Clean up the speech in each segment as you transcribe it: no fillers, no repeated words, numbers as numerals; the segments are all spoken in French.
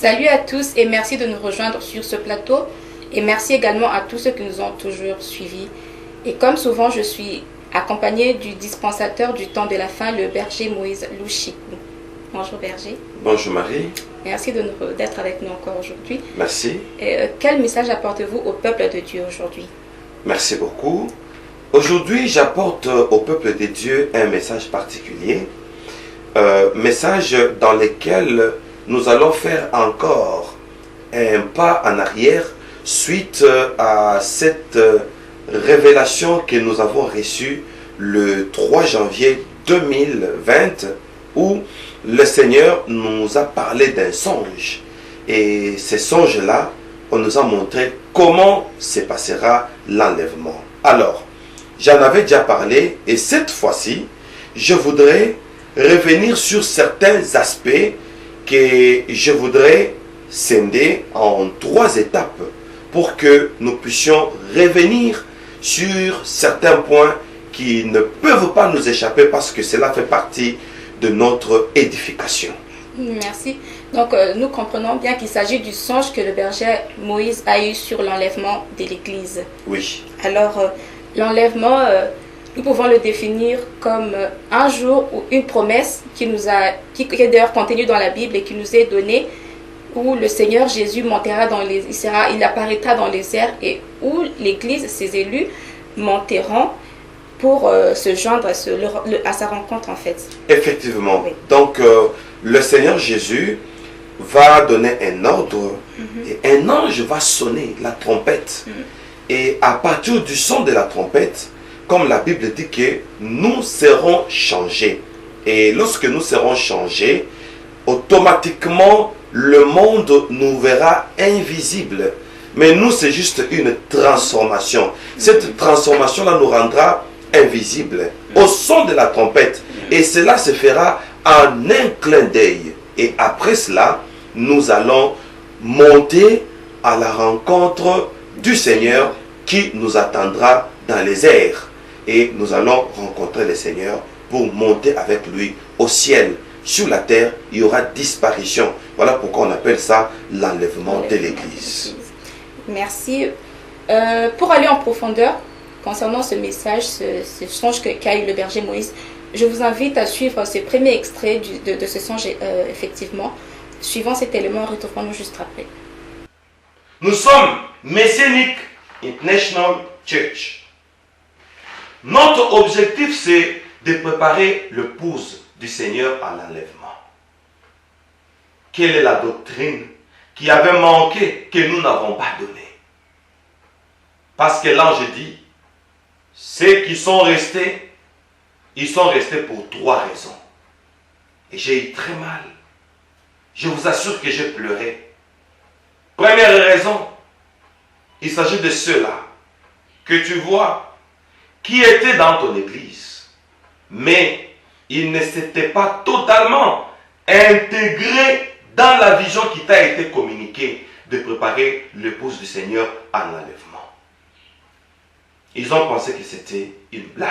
Salut à tous et merci de nous rejoindre sur ce plateau. Et merci également à tous ceux qui nous ont toujours suivis. Et comme souvent, je suis accompagnée du dispensateur du temps de la fin, le berger Moïse Louchikou. Bonjour berger. Bonjour Marie. Merci d'être avec nous encore aujourd'hui. Merci. Quel message apportez-vous au peuple de Dieu aujourd'hui? Merci beaucoup. Aujourd'hui, j'apporte au peuple de Dieu un message particulier. Message dans lequel nous allons faire encore un pas en arrière suite à cette révélation que nous avons reçue le 3 janvier 2020 où le Seigneur nous a parlé d'un songe. Et ce songe-là, on nous a montré comment se passera l'enlèvement. Alors, j'en avais déjà parlé et cette fois-ci, je voudrais revenir sur certains aspects que je voudrais scinder en 3 étapes pour que nous puissions revenir sur certains points qui ne peuvent pas nous échapper parce que cela fait partie de notre édification. Merci. Donc, nous comprenons bien qu'il s'agit du songe que le berger Moïse a eu sur l'enlèvement de l'Église. Oui. Alors, l'enlèvement, nous pouvons le définir comme un jour ou une promesse qui est d'ailleurs contenue dans la Bible et qui nous est donnée, où le Seigneur Jésus montera il apparaîtra dans les airs et où l'Église, ses élus, monteront pour se joindre à sa rencontre en fait. Effectivement. Oui. Donc, le Seigneur Jésus va donner un ordre et un ange va sonner la trompette. Et à partir du son de la trompette, comme la Bible dit que nous serons changés. Et lorsque nous serons changés, automatiquement, le monde nous verra invisible. Mais nous, c'est juste une transformation. Cette transformation-là nous rendra invisibles au son de la trompette. Et cela se fera en un clin d'œil. Et après cela, nous allons monter à la rencontre du Seigneur qui nous attendra dans les airs. Et nous allons rencontrer le Seigneur pour monter avec lui au ciel. Sur la terre, il y aura disparition. Voilà pourquoi on appelle ça l'enlèvement de l'Église. Merci. Pour aller en profondeur concernant ce message, ce songe qu'a eu le berger Moïse, je vous invite à suivre ce premier extrait de ce songe, effectivement. Suivant cet élément, retrouvons-nous juste après. Nous sommes Messianic International Church. Notre objectif, c'est de préparer l'épouse du Seigneur à l'enlèvement. Quelle est la doctrine qui avait manqué, que nous n'avons pas donnée? Parce que l'ange dit, ceux qui sont restés, ils sont restés pour 3 raisons. Et j'ai eu très mal. Je vous assure que j'ai pleuré. Première raison, il s'agit de ceux-là que tu vois qui étaient dans ton église, mais ils ne s'étaient pas totalement intégrés dans la vision qui t'a été communiquée de préparer l'épouse du Seigneur à l'enlèvement. Ils ont pensé que c'était une blague.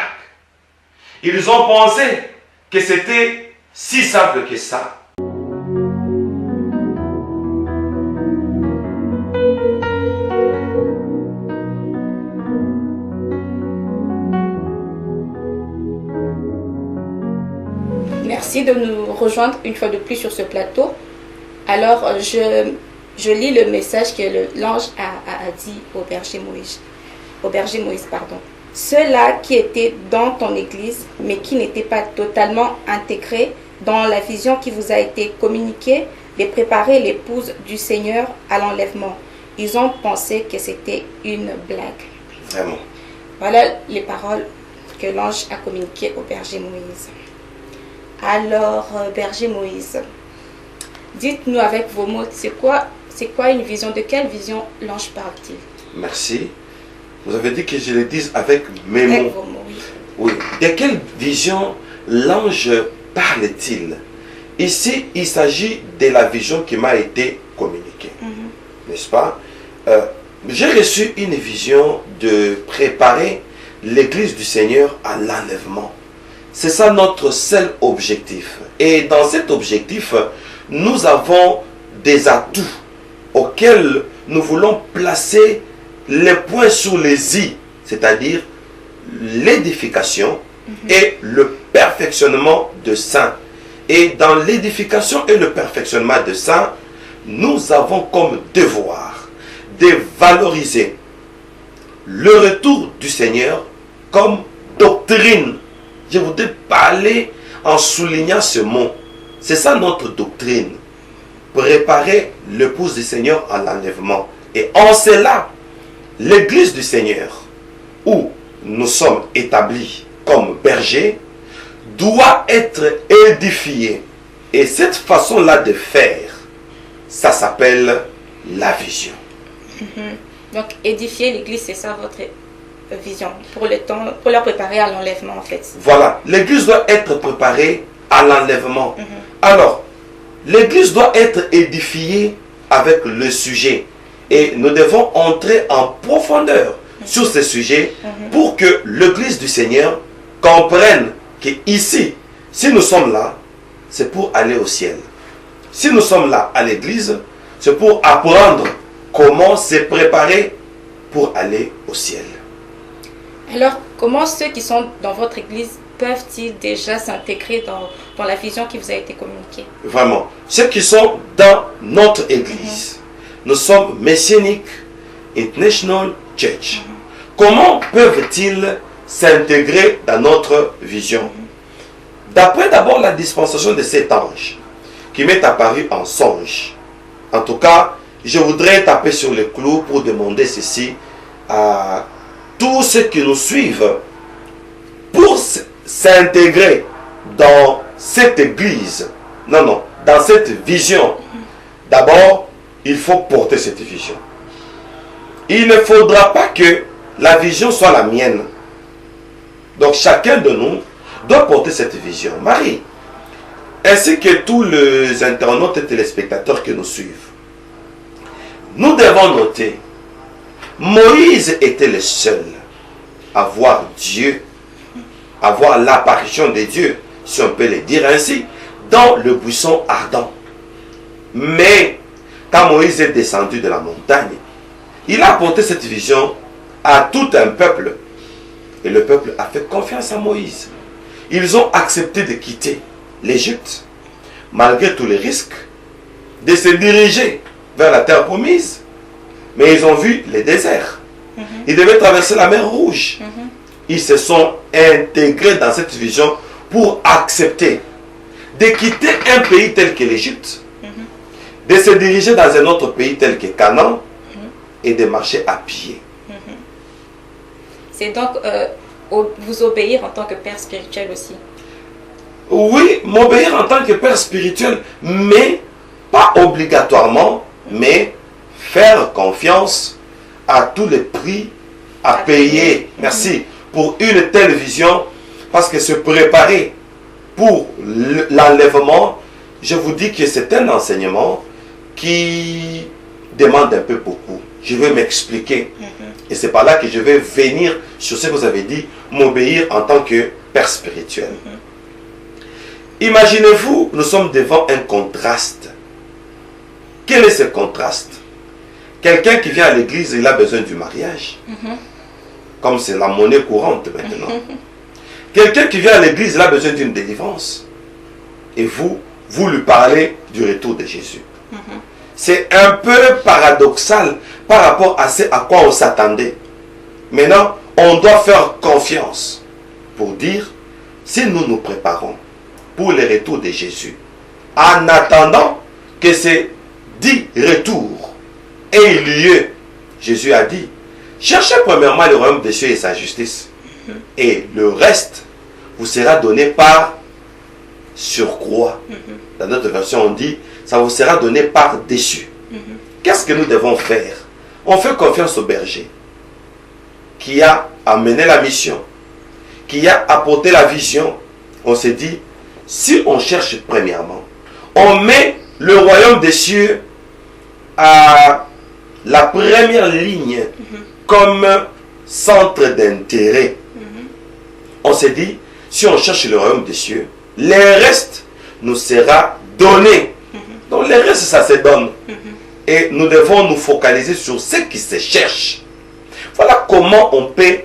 Ils ont pensé que c'était si simple que ça. Merci de nous rejoindre une fois de plus sur ce plateau. Alors, je lis le message que l'ange a dit au berger Moïse. Ceux-là qui étaient dans ton église, mais qui n'étaient pas totalement intégrés dans la vision qui vous a été communiquée de préparer l'épouse du Seigneur à l'enlèvement. Ils ont pensé que c'était une blague. Vraiment. Voilà les paroles que l'ange a communiquées au berger Moïse. Alors, berger Moïse, dites-nous avec vos mots, c'est quoi une vision? De quelle vision l'ange parle-t-il? Merci. Vous avez dit que je le dise avec mes mots. Avec vos mots, oui. Oui. De quelle vision l'ange parle-t-il? Ici, il s'agit de la vision qui m'a été communiquée. N'est-ce pas? J'ai reçu une vision de préparer l'église du Seigneur à l'enlèvement. C'est ça notre seul objectif. Et dans cet objectif, nous avons des atouts auxquels nous voulons placer les points sur les i, c'est-à-dire l'édification et le perfectionnement de saints. Et dans l'édification et le perfectionnement de saints, nous avons comme devoir de valoriser le retour du Seigneur comme doctrine. Je voudrais parler en soulignant ce mot. C'est ça notre doctrine. Préparer l'épouse du Seigneur à l'enlèvement. Et en cela, l'église du Seigneur, où nous sommes établis comme bergers, doit être édifiée. Et cette façon-là de faire, ça s'appelle la vision. Donc, édifier l'église, c'est ça votre vision pour le temps, pour la préparer à l'enlèvement en fait. Voilà, l'église doit être préparée à l'enlèvement. Alors, l'église doit être édifiée avec le sujet. Et nous devons entrer en profondeur sur ce sujet pour que l'église du Seigneur comprenne qu'ici, si nous sommes là, c'est pour aller au ciel. Si nous sommes là à l'église, c'est pour apprendre comment se préparer pour aller au ciel. Alors, comment ceux qui sont dans votre église peuvent-ils déjà s'intégrer dans la vision qui vous a été communiquée? Vraiment, ceux qui sont dans notre église, nous sommes Messianic International Church. Comment peuvent-ils s'intégrer dans notre vision? D'après d'abord la dispensation de cet ange qui m'est apparu en songe. En tout cas, je voudrais taper sur le clou pour demander ceci à tous ceux qui nous suivent pour s'intégrer dans cette église. Non, dans cette vision. D'abord, il faut porter cette vision. Il ne faudra pas que la vision soit la mienne. Donc chacun de nous doit porter cette vision. Marie, ainsi que tous les internautes et téléspectateurs qui nous suivent, nous devons noter, Moïse était le seul à voir Dieu, à voir l'apparition de Dieu, si on peut le dire ainsi, dans le buisson ardent. Mais quand Moïse est descendu de la montagne, il a apporté cette vision à tout un peuple. Et le peuple a fait confiance à Moïse. Ils ont accepté de quitter l'Égypte, malgré tous les risques, de se diriger vers la terre promise. Mais ils ont vu les déserts. Ils devaient traverser la mer Rouge. Ils se sont intégrés dans cette vision pour accepter de quitter un pays tel que l'Égypte, de se diriger dans un autre pays tel que Canaan et de marcher à pied. C'est donc vous obéir en tant que père spirituel aussi. Oui, m'obéir en tant que père spirituel, mais pas obligatoirement, mais faire confiance à tous les prix à payer. Merci. Pour une telle vision, parce que se préparer pour l'enlèvement, je vous dis que c'est un enseignement qui demande un peu beaucoup. Je vais m'expliquer. Et c'est par là que je vais venir sur ce que vous avez dit, m'obéir en tant que père spirituel. Imaginez-vous, nous sommes devant un contraste. Quel est ce contraste? Quelqu'un qui vient à l'église, il a besoin du mariage. Comme c'est la monnaie courante maintenant. Quelqu'un qui vient à l'église, il a besoin d'une délivrance. Et vous lui parlez du retour de Jésus. C'est un peu paradoxal par rapport à ce à quoi on s'attendait. Maintenant, on doit faire confiance pour dire, si nous nous préparons pour le retour de Jésus, en attendant que ces 10 retours aient lieu, Jésus a dit, cherchez premièrement le royaume des cieux et sa justice, et le reste vous sera donné par surcroît. Dans notre version, on dit, ça vous sera donné par dessus. Qu'est-ce que nous devons faire? On fait confiance au berger qui a amené la mission, qui a apporté la vision. On s'est dit, si on cherche premièrement, on met le royaume des cieux à la première ligne comme centre d'intérêt. On s'est dit, si on cherche le royaume des cieux, le reste nous sera donné Donc le reste, ça se donne. Et nous devons nous focaliser sur ce qui se cherche. Voilà comment on peut